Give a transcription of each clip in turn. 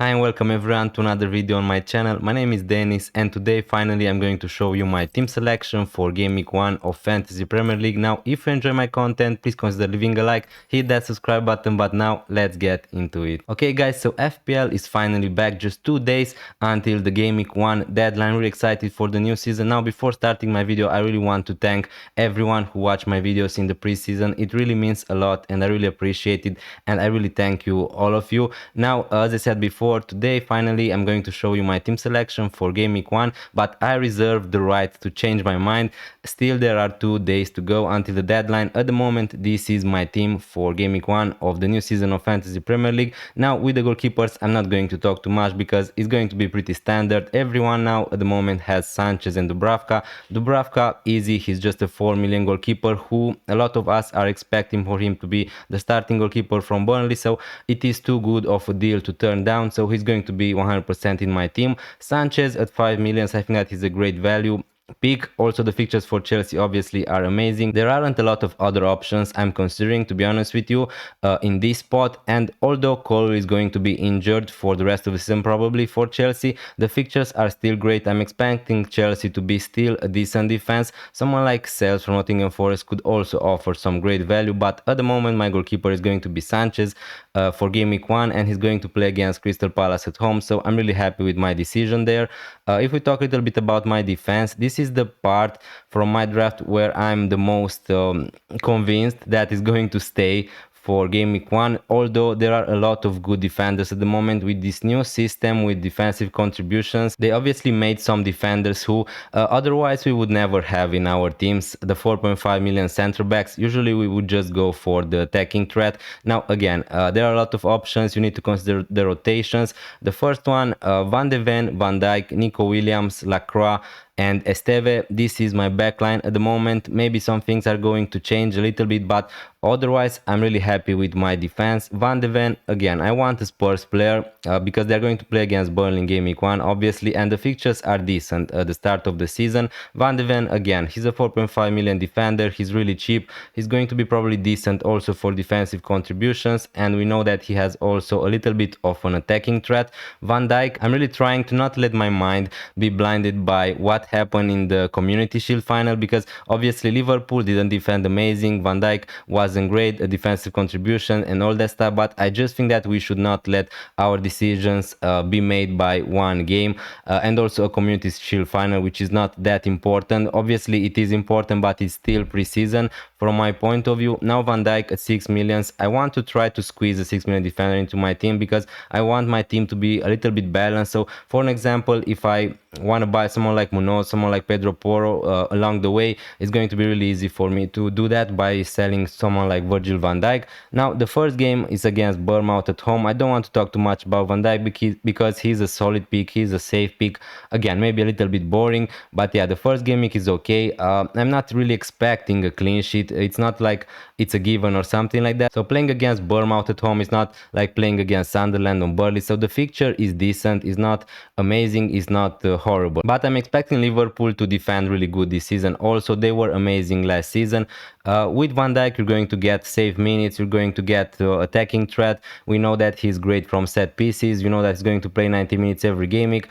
Hi and welcome everyone to another video on my channel. My name is Denis and today finally I'm going to show you my team selection for Game Week 1 of Fantasy Premier League. Now if you enjoy my content, please consider leaving a like, hit that subscribe button, but now let's get into it. Okay guys, so FPL is finally back, just 2 days until the Game Week 1 deadline. Really excited for the new season. Now before starting my video, I really want to thank everyone who watched my videos in the preseason. It really means a lot and I really appreciate it, and I really thank you, all of you. Now as I said before, today finally I'm going to show you my team selection for Game Week 1, but I reserve the right to change my mind. Still there are 2 days to go until the deadline. At the moment this is my team for Game Week 1 of the new season of Fantasy Premier League. Now with the goalkeepers I'm not going to talk too much because it's going to be pretty standard. Everyone now at the moment has Sanchez and Dubravka. Dubravka easy, he's just a 4 million goalkeeper who a lot of us are expecting for him to be the starting goalkeeper from Burnley, so it is too good of a deal to turn down. So he's going to be 100% in my team. Sanchez at 5 millions, I think that is a great value pick. Also the fixtures for Chelsea obviously are amazing. There aren't a lot of other options I'm considering, to be honest with you, in this spot. And although Cole is going to be injured for the rest of the season probably for Chelsea, the fixtures are still great. I'm expecting Chelsea to be still a decent defense. Someone like Sales from Nottingham Forest could also offer some great value, but at the moment my goalkeeper is going to be Sanchez for Game Week 1, and he's going to play against Crystal Palace at home, so I'm really happy with my decision there. If we talk a little bit about my defense, this is the part from my draft where I'm the most convinced that is going to stay for Game Week 1, although there are a lot of good defenders at the moment with this new system with defensive contributions. They obviously made some defenders who otherwise we would never have in our teams. The 4.5 million center backs, usually we would just go for the attacking threat. Now again, there are a lot of options. You need to consider the rotations. The first one, Van de Ven, Van Dijk, Nico Williams, Lacroix and Esteve. This is my backline at the moment. Maybe some things are going to change a little bit, but otherwise I'm really happy with my defense. Van de Ven, again, I want a Spurs player because they're going to play against Burnley in Game Week 1 obviously, and the fixtures are decent at the start of the season. Van de Ven, again, he's a 4.5 million defender. He's really cheap. He's going to be probably decent also for defensive contributions, and we know that he has also a little bit of an attacking threat. Van Dijk, I'm really trying to not let my mind be blinded by what happened in the Community Shield final, because obviously Liverpool didn't defend amazing, Van Dijk wasn't great, a defensive contribution and all that stuff, but I just think that we should not let our decisions be made by one game and also a Community Shield final, which is not that important. Obviously it is important, but it's still pre-season from my point of view. Now Van Dijk at 6 millions, I want to try to squeeze a 6 million defender into my team because I want my team to be a little bit balanced. So for an example, if I want to buy someone like Munoz, someone like Pedro Porro along the way, it's going to be really easy for me to do that by selling someone like Virgil van Dijk. Now the first game is against Bournemouth at home. I don't want to talk too much about Van Dijk because he's a solid pick, he's a safe pick. Again, maybe a little bit boring, but yeah, the first game week is okay. I'm not really expecting a clean sheet. It's not like it's a given or something like that. So playing against Bournemouth at home is not like playing against Sunderland or Burnley. So the fixture is decent, is not amazing, is not horrible. But I'm expecting Liverpool to defend really good this season. Also, they were amazing last season. With Van Dijk, you're going to get save minutes, you're going to get attacking threat. We know that he's great from set pieces. You know that he's going to play 90 minutes every game week.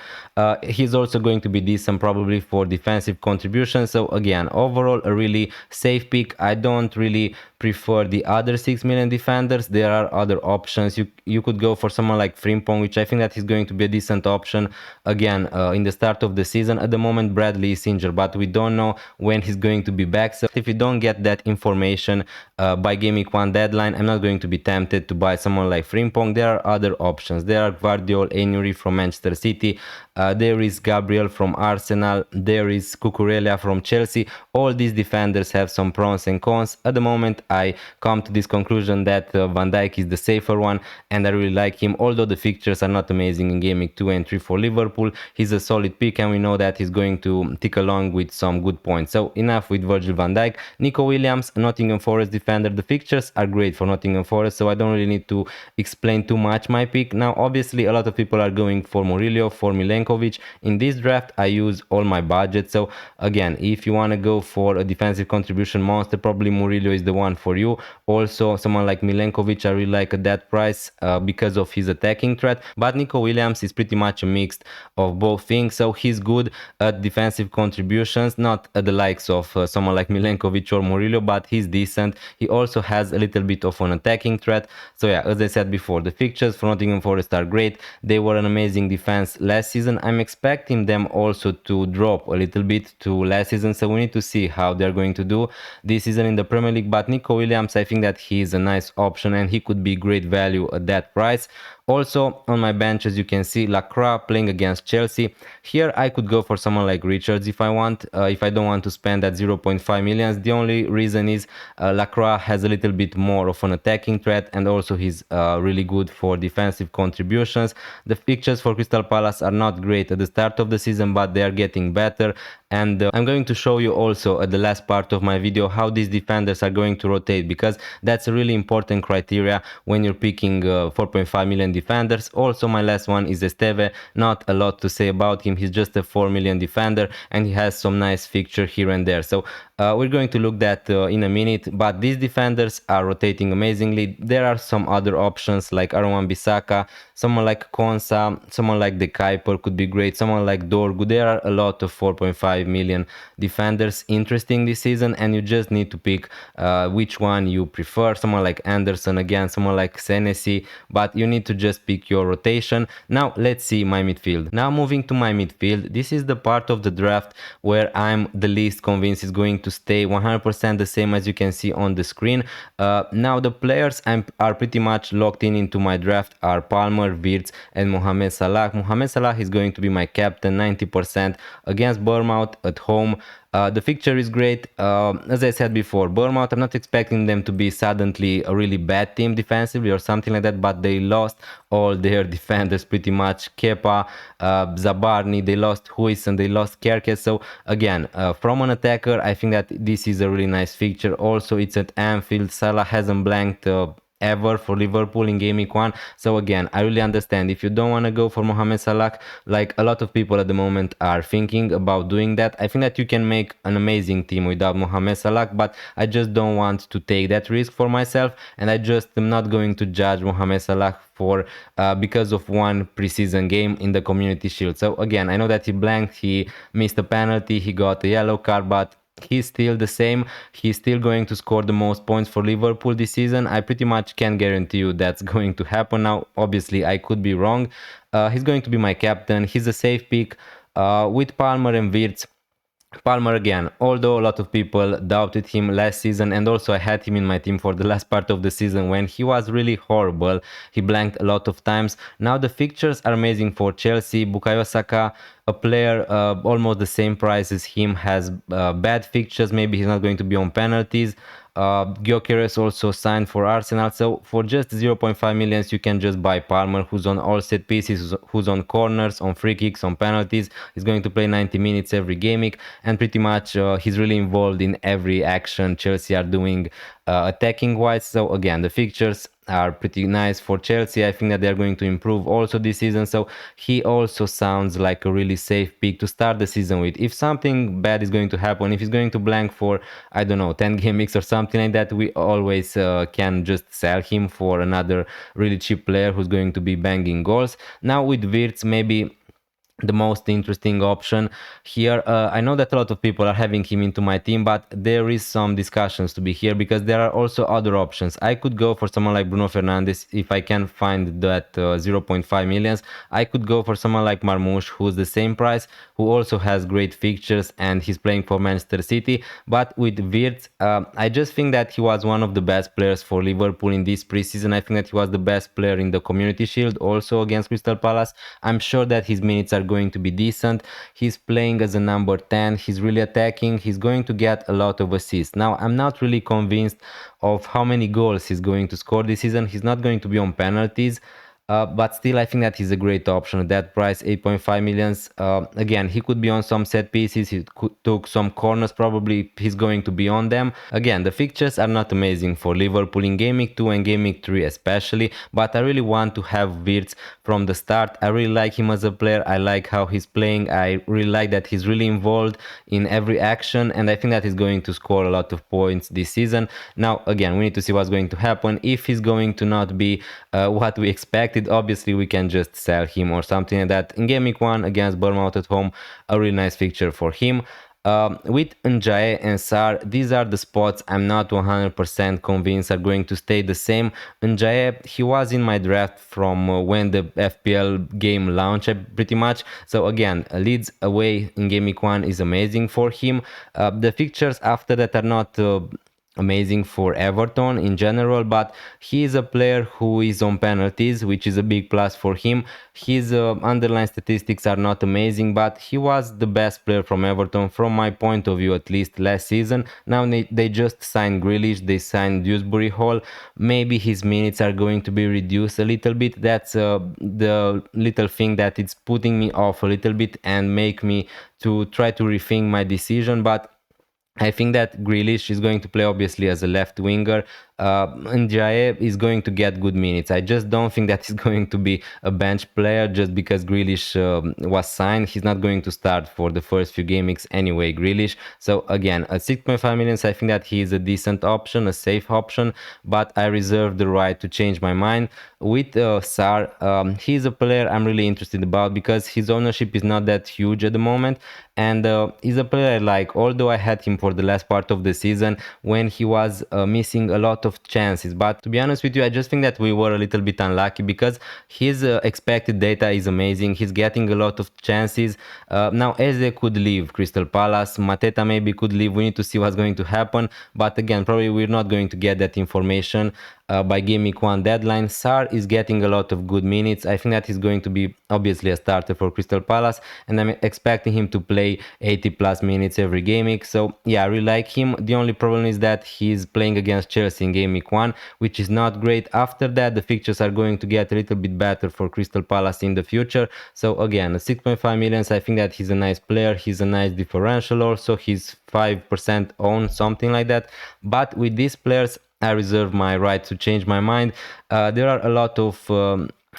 He's also going to be decent probably for defensive contributions. So again, overall a really safe pick. I don't really prefer the other 6 million defenders. There are other options. You could go for someone like Frimpong, which I think that he's going to be a decent option again in the start of the season. At the moment Bradley is injured, but we don't know when he's going to be back. So if you don't get that information by Game Week 1 deadline, I'm not going to be tempted to buy someone like Frimpong. There are other options. There are Guardiol, Enury from Manchester City. There is Gabriel from Arsenal. There is Cucurella from Chelsea. All these defenders have some pros and cons. At the moment I come to this conclusion that Van Dijk is the safer one, and I really like him. Although the fixtures are not amazing in Game Week 2 and 3 for Liverpool, he's a solid pick and we know that he's going to tick along with some good points. So enough with Virgil van Dijk. Nico Williams Williams, Nottingham Forest defender. The fixtures are great for Nottingham Forest, so I don't really need to explain too much my pick. Now, obviously, a lot of people are going for Murillo, for Milenkovic. In this draft, I use all my budget. So again, if you want to go for a defensive contribution monster, probably Murillo is the one for you. Also, someone like Milenkovic, I really like at that price because of his attacking threat. But Nico Williams is pretty much a mix of both things. So he's good at defensive contributions, not at the likes of someone like Milenkovic or Murillo, but he's decent. He also has a little bit of an attacking threat. So yeah, as I said before, the fixtures for Nottingham Forest are great. They were an amazing defense last season. I'm expecting them also to drop a little bit to last season, so we need to see how they're going to do this season in the Premier League. But Nico Williams, I think that he's a nice option and he could be great value at that price. Also on my bench, as you can see, Lacroix playing against Chelsea. Here I could go for someone like Richards if I want, if I don't want to spend that 0.5 millions. The only reason is Lacroix has a little bit more of an attacking threat, and also he's really good for defensive contributions. The fixtures for Crystal Palace are not great at the start of the season, but they are getting better. And I'm going to show you also at the last part of my video how these defenders are going to rotate, because that's a really important criteria when you're picking 4.5 million defenders. Also, my last one is Esteve. Not a lot to say about him. He's just a 4 million defender and he has some nice fixture here and there. So we're going to look that in a minute, but these defenders are rotating amazingly. There are some other options like Aaron Wan-Bissaka, someone like Konsa, someone like De Kuiper could be great, someone like Dorgu. There are a lot of 4.5 million defenders interesting this season, and you just need to pick which one you prefer. Someone like Anderson, again, someone like Senesi, but you need to just pick your rotation. Now let's see my midfield. Now moving to my midfield, this is the part of the draft where I'm the least convinced is going to stay 100% the same, as you can see on the screen. Now the players are pretty much locked in into my draft are Palmer, Wirtz and Mohamed Salah. Mohamed Salah is going to be my captain, 90% against Bournemouth at home. The fixture is great. As I said before, Bournemouth, I'm not expecting them to be suddenly a really bad team defensively or something like that, but they lost all their defenders pretty much. Kepa, Zabarni, they lost Huijsen, they lost Kerkez. So again, from an attacker, I think that this is a really nice fixture. Also, it's at Anfield. Salah hasn't blanked ever for Liverpool in game week 1. So again, I really understand if you don't want to go for Mohamed Salah, like a lot of people at the moment are thinking about doing that. I think that you can make an amazing team without Mohamed Salah, but I just don't want to take that risk for myself, and I just am not going to judge Mohamed Salah for because of one preseason game in the Community Shield. So again, I know that he blanked, he missed a penalty, he got a yellow card, but he's still the same. He's still going to score the most points for Liverpool this season. I pretty much can guarantee you that's going to happen. Now, obviously, I could be wrong. He's going to be my captain. He's a safe pick with Palmer and Wirtz. Palmer again, although a lot of people doubted him last season, and also I had him in my team for the last part of the season when he was really horrible. He blanked a lot of times. Now the fixtures are amazing for Chelsea. Bukayo Saka, a player almost the same price as him, has bad fixtures. Maybe he's not going to be on penalties. Gyökeres also signed for Arsenal, so for just 0.5 millions you can just buy Palmer, who's on all set pieces, who's on corners, on free kicks, on penalties. He's going to play 90 minutes every game week, and pretty much he's really involved in every action Chelsea are doing attacking wise. So again, the fixtures are pretty nice for Chelsea. I think that they're going to improve also this season, so he also sounds like a really safe pick to start the season with. If something bad is going to happen, if he's going to blank for, I don't know, 10 game weeks or something like that, we always can just sell him for another really cheap player who's going to be banging goals. Now with Wirtz, maybe the most interesting option here. I know that a lot of people are having him into my team, but there is some discussions to be here because there are also other options. I could go for someone like Bruno Fernandes if I can find that 0.5 millions. I could go for someone like Marmoush, who's the same price, who also has great fixtures and he's playing for Manchester City. But with Wirtz, I just think that he was one of the best players for Liverpool in this preseason. I think that he was the best player in the Community Shield also against Crystal Palace. I'm sure that his minutes are going to be decent. He's playing as a number 10. He's really attacking. He's going to get a lot of assists. Now, I'm not really convinced of how many goals he's going to score this season. He's not going to be on penalties. but still I think that he's a great option at that price, 8.5 millions. Again, he could be on some set pieces, he took some corners, probably he's going to be on them. Again, the fixtures are not amazing for Liverpool in Game Week 2 and Game Week 3 especially, but I really want to have Wirtz from the start. I really like him as a player, I like how he's playing, I really like that he's really involved in every action, and I think that he's going to score a lot of points this season. Now again, we need to see what's going to happen. If he's going to not be what we expected, obviously we can just sell him or something like that. In Game Week 1 against Bournemouth at home, a really nice fixture for him. With Njae and Sar, these are the spots I'm not 100% convinced are going to stay the same. Njae, he was in my draft from when the FPL game launched pretty much. So again, Leeds away in Game Week 1 is amazing for him. The fixtures after that are not amazing for Everton in general, but he is a player who is on penalties, which is a big plus for him. His underlying statistics are not amazing, but he was the best player from Everton from my point of view, at least last season. Now they just signed Grealish, they signed Dewsbury Hall. Maybe his minutes are going to be reduced a little bit. That's the little thing that it's putting me off a little bit and make me to try to rethink my decision, but I think that Grealish is going to play obviously as a left winger. Ndiaye is going to get good minutes. I just don't think that he's going to be a bench player just because Grealish was signed. He's not going to start for the first few game weeks anyway, Grealish. So again, at 6.5 millions, I think that he is a decent option, a safe option, but I reserve the right to change my mind. With Sar, he's a player I'm really interested about because his ownership is not that huge at the moment, and he's a player I like, although I had him for the last part of the season when he was missing a lot of chances. But to be honest with you, I just think that we were a little bit unlucky because his expected data is amazing. He's getting a lot of chances. Now Eze could leave Crystal Palace, Mateta maybe could leave. We need to see what's going to happen, but again, probably we're not going to get that information by Game Week 1 deadline. Sar is getting a lot of good minutes. I think that he's going to be obviously a starter for Crystal Palace, and I'm expecting him to play 80 plus minutes every game week. So yeah, I really like him. The only problem is that he's playing against Chelsea in Game Week 1, which is not great. After that, the fixtures are going to get a little bit better for Crystal Palace in the future. So again, 6.5 millions, I think that he's a nice player. He's a nice differential also. He's 5% owned, something like that. But with these players, I reserve my right to change my mind. There are a lot of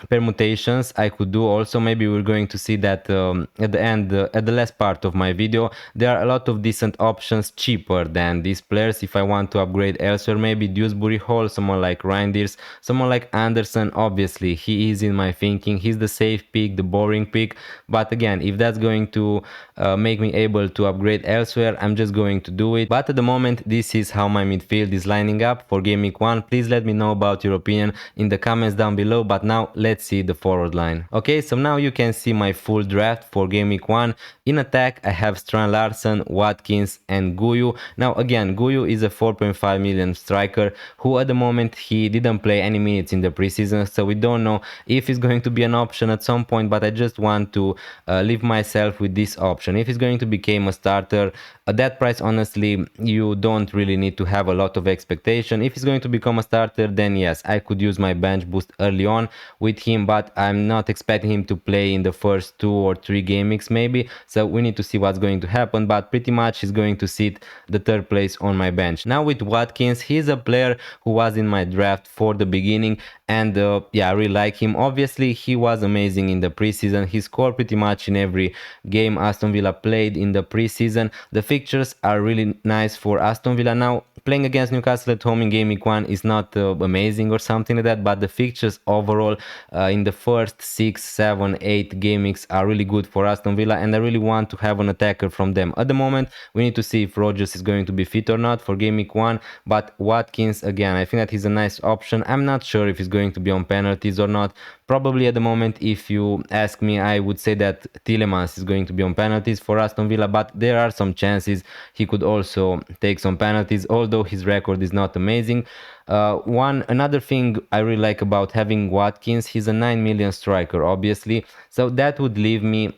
permutations I could do also. Maybe we're going to see that at the end, at the last part of my video. There are a lot of decent options cheaper than these players if I want to upgrade elsewhere. Maybe Dewsbury Hall, someone like Reinders, someone like Anderson. Obviously he is in my thinking. He's the safe pick, the boring pick, but again, if that's going to make me able to upgrade elsewhere, I'm just going to do it. But at the moment, this is how my midfield is lining up for Game Week 1. Please let me know about your opinion in the comments down below. But now let's see the forward line. Okay, so now you can see my full draft for Game Week 1. In attack, I have Strand Larsen, Watkins and Guyu. Now again, Guyu is a 4.5 million striker who at the moment he didn't play any minutes in the preseason, so we don't know if he's going to be an option at some point, but I just want to leave myself with this option. If he's going to become a starter at that price, honestly, you don't really need to have a lot of expectation. If he's going to become a starter, then yes, I could use my bench boost early on with him, but I'm not expecting him to play in the first 2 or 3 game weeks maybe, so we need to see what's going to happen, but pretty much he's going to sit the 3rd place on my bench. Now with Watkins, he's a player who was in my draft for the beginning, and yeah, I really like him. Obviously he was amazing in the preseason. He scored pretty much in every game Aston Villa played in the preseason. The fixtures are really nice for Aston Villa. Now playing against Newcastle at home in Game Week 1 is not amazing or something like that, but the fixtures overall in the first 6, 7, 8 game weeks are really good for Aston Villa, and I really want to have an attacker from them. At the moment, we need to see if Rodgers is going to be fit or not for Game Week 1, but Watkins, again, I think that he's a nice option. I'm not sure if he's going to be on penalties or not. Probably at the moment, if you ask me, I would say that Tielemans is going to be on penalties for Aston Villa, but there are some chances he could also take some penalties, although his record is not amazing. Another thing I really like about having Watkins, he's a 9 million striker, obviously, so that would leave me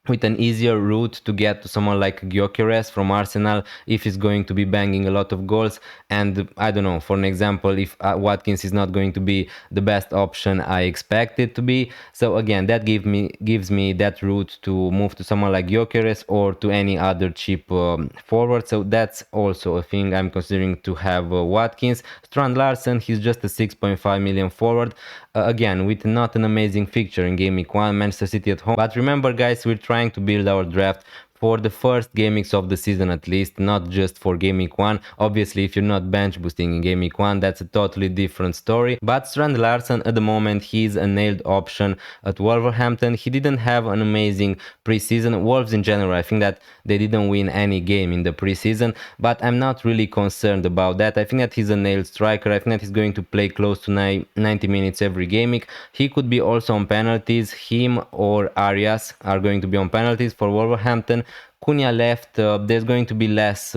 with an easier route to get to someone like Gyökeres from Arsenal if he's going to be banging a lot of goals. And I don't know, for an example, if Watkins is not going to be the best option I expect it to be. So again, that gives me that route to move to someone like Gyökeres or to any other cheap forward. So that's also a thing I'm considering to have Watkins. Strand Larsen, he's just a 6.5 million forward. Again, with not an amazing fixture in Game Week 1, Manchester City at home. But remember, guys, we're trying to build our draft for the first game weeks of the season at least, not just for Game Week 1. Obviously, if you're not bench boosting in Game Week 1, that's a totally different story. But Strand Larsen, at the moment, he's a nailed option at Wolverhampton. He didn't have an amazing preseason. Wolves in general, I think that they didn't win any game in the preseason, but I'm not really concerned about that. I think that he's a nailed striker. I think that he's going to play close to 90 minutes every game week. He could be also on penalties. Him or Arias are going to be on penalties for Wolverhampton. Cunha left, there's going to be less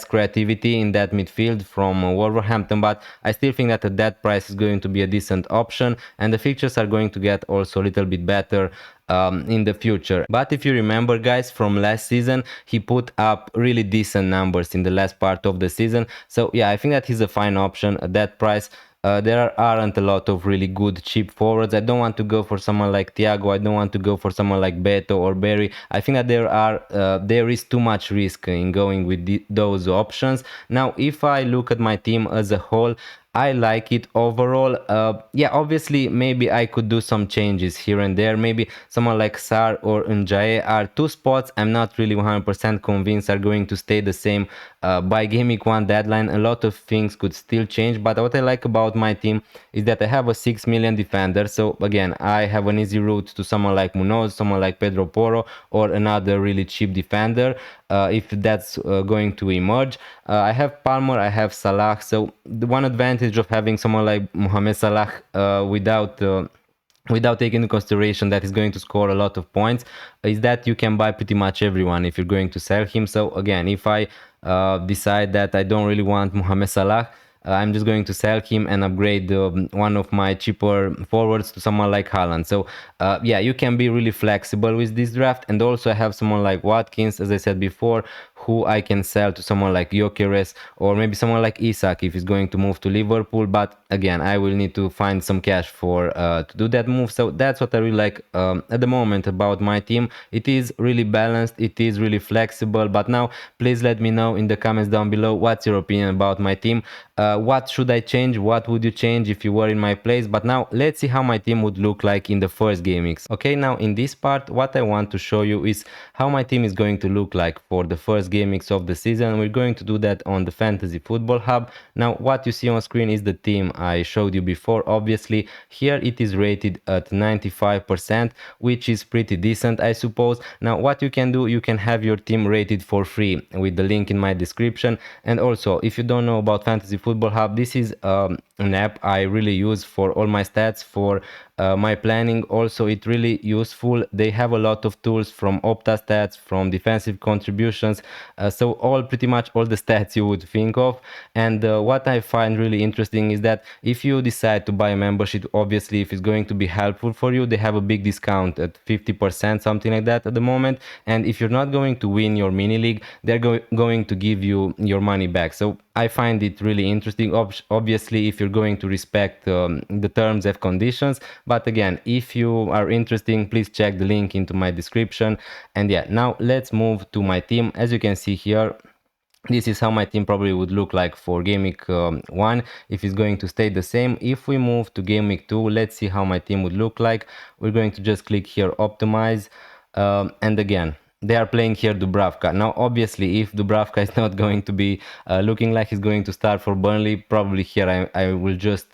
creativity in that midfield from Wolverhampton, but I still think that at that price is going to be a decent option, and the fixtures are going to get also a little bit better in the future. But if you remember, guys, from last season, he put up really decent numbers in the last part of the season. So yeah, I think that he's a fine option at that price. There aren't a lot of really good cheap forwards. I don't want to go for someone like Thiago. I don't want to go for someone like Beto or Berry. I think that there is too much risk in going with those options. Now, if I look at my team as a whole, I like it overall. Yeah, obviously, maybe I could do some changes here and there. Maybe someone like Sar or Njae are two spots I'm not really 100% convinced are going to stay the same by Game Week 1 deadline. A lot of things could still change, but what I like about my team is that I have a 6 million defender. So again, I have an easy route to someone like Munoz, someone like Pedro Porro, or another really cheap defender if that's going to emerge. I have Palmer, I have Salah. So the one advantage of having someone like Mohamed Salah without taking into consideration that he's going to score a lot of points is that you can buy pretty much everyone if you're going to sell him. So again, if I decide that I don't really want Mohamed Salah, I'm just going to sell him and upgrade one of my cheaper forwards to someone like Haaland. So yeah, you can be really flexible with this draft. And also I have someone like Watkins, as I said before, who I can sell to someone like Gyökeres or maybe someone like Isak if he's going to move to Liverpool. But again, I will need to find some cash for to do that move. So that's what I really like at the moment about my team. It is really balanced, it is really flexible. But now please let me know in the comments down below what's your opinion about my team. What should I change? What would you change if you were in my place? But now let's see how my team would look like in the first game weeks. Okay, now in this part, what I want to show you is how my team is going to look like for the first game weeks of the season. We're going to do that on the Fantasy Football Hub. Now, what you see on screen is the team I showed you before. Obviously, here it is rated at 95%, which is pretty decent, I suppose. Now, what you can do, you can have your team rated for free with the link in my description. And also, if you don't know about Fantasy Football Hub, this is an app I really use for all my stats, for my planning. Also, it's really useful. They have a lot of tools from Opta stats, from defensive contributions, so pretty much all the stats you would think of. And what I find really interesting is that if you decide to buy a membership, obviously if it's going to be helpful for you, they have a big discount at 50%, something like that at the moment. And if you're not going to win your mini league, they're going to give you your money back. So I find it really interesting, obviously if you're going to respect the terms and conditions. But again, if you are interested, please check the link into my description. And yeah, now let's move to my team. As you can see here, this is how my team probably would look like for game week 1 if it's going to stay the same. If we move to game week 2, let's see how my team would look like. We're going to just click here, optimize, and again, they are playing here Dubravka. Now, obviously, if Dubravka is not going to be looking like he's going to start for Burnley, probably here I will just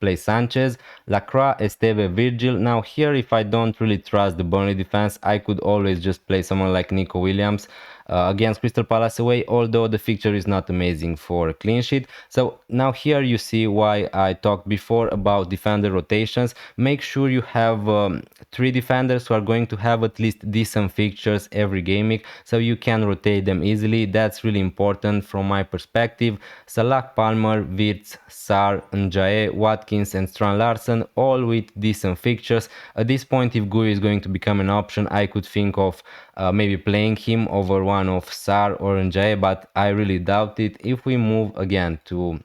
play Sanchez, Lacroix, Esteve, Virgil. Now, here, if I don't really trust the Burnley defense, I could always just play someone like Nico Williams. against Crystal Palace away, although the fixture is not amazing for clean sheet. So now here you see why I talked before about defender rotations. Make sure you have 3 defenders who are going to have at least decent fixtures every game week, so you can rotate them easily. That's really important from my perspective. Salah, Palmer, Wirtz, Sarr, Njae, Watkins and Strand Larsen, all with decent fixtures. At this point, if Gui is going to become an option, I could think of maybe playing him over one of Sarr or Njae, but I really doubt it. If we move again to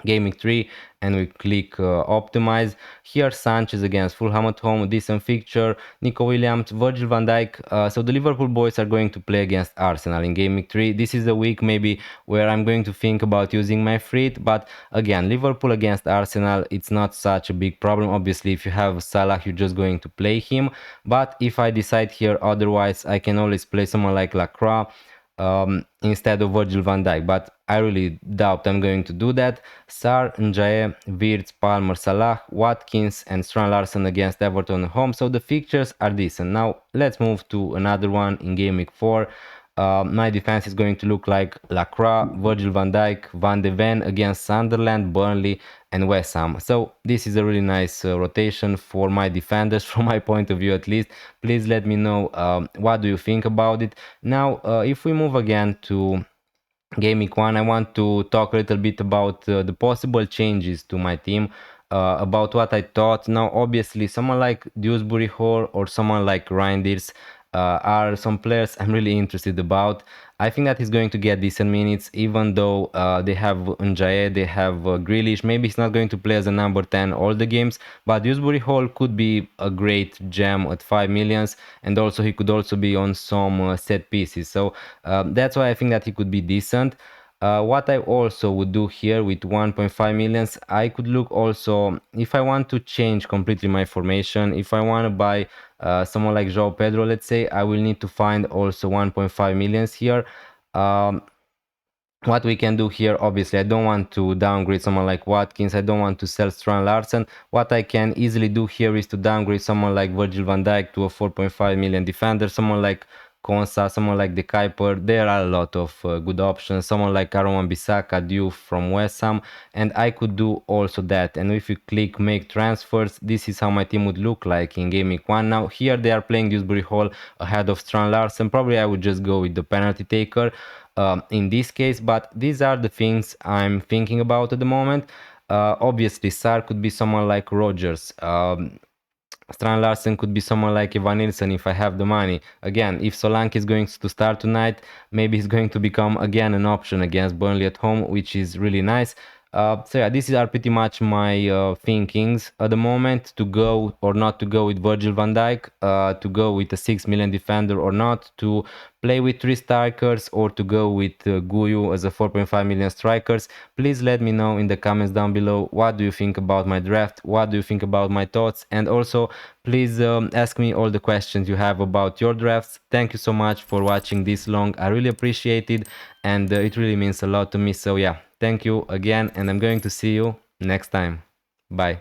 Gaming 3 and we click optimize, here Sanchez against Fulham at home, decent fixture, Nico Williams, Virgil van Dijk. So the Liverpool boys are going to play against Arsenal in Gaming 3. This is a week maybe where I'm going to think about using my fleet, but again, Liverpool against Arsenal, it's not such a big problem. Obviously, if you have Salah, you're just going to play him, but if I decide here otherwise, I can always play someone like Lacroix instead of Virgil van Dijk, but I really doubt I'm going to do that. Sarr, Njae, Wirtz, Palmer, Salah, Watkins and Strand Larsen against Everton at home, so the fixtures are decent. Now let's move to another one in Game Week 4. My defense is going to look like Lacroix, Virgil van Dijk, Van de Ven against Sunderland, Burnley and West Ham. So this is a really nice rotation for my defenders from my point of view at least. Please let me know what do you think about it. Now if we move again to Game Week 1, I want to talk a little bit about the possible changes to my team, about what I thought. Now obviously someone like Dewsbury Hall or someone like Reinders are some players I'm really interested about. I think that he's going to get decent minutes, even though they have Njae, they have Grealish. Maybe he's not going to play as a number 10 all the games, but Dewsbury Hall could be a great gem at 5 millions, and also he could also be on some set pieces. So that's why I think that he could be decent. What I also would do here with 1.5 millions, I could look also if I want to change completely my formation. If I want to buy someone like João Pedro, let's say, I will need to find also 1.5 millions here. What we can do here, obviously I don't want to downgrade someone like Watkins, I don't want to sell Strand Larsen. What I can easily do here is to downgrade someone like Virgil van Dijk to a 4.5 million defender, someone like Konsa, someone like De Kuiper. There are a lot of good options, someone like Aaron Wan-Bissaka due from West Ham, and I could do also that. And if you click make transfers, this is how my team would look like in Game Week 1. Now here they are playing Dewsbury Hall ahead of Strand Larsen. Probably I would just go with the penalty taker in this case, but these are the things I'm thinking about at the moment. Obviously Sarr could be someone like Rodgers. Strand Larsen could be someone like Evan Nilsson if I have the money. Again, if Solanke is going to start tonight, maybe he's going to become again an option against Burnley at home, which is really nice. So yeah, these are pretty much my thinkings at the moment, to go or not to go with Virgil van Dijk, to go with a 6 million defender or not, to play with 3 strikers or to go with Guyu as a 4.5 million strikers. Please let me know in the comments down below what do you think about my draft, what do you think about my thoughts, and also please ask me all the questions you have about your drafts. Thank you so much for watching this long, I really appreciate it, and it really means a lot to me. So yeah, thank you again, and I'm going to see you next time. Bye.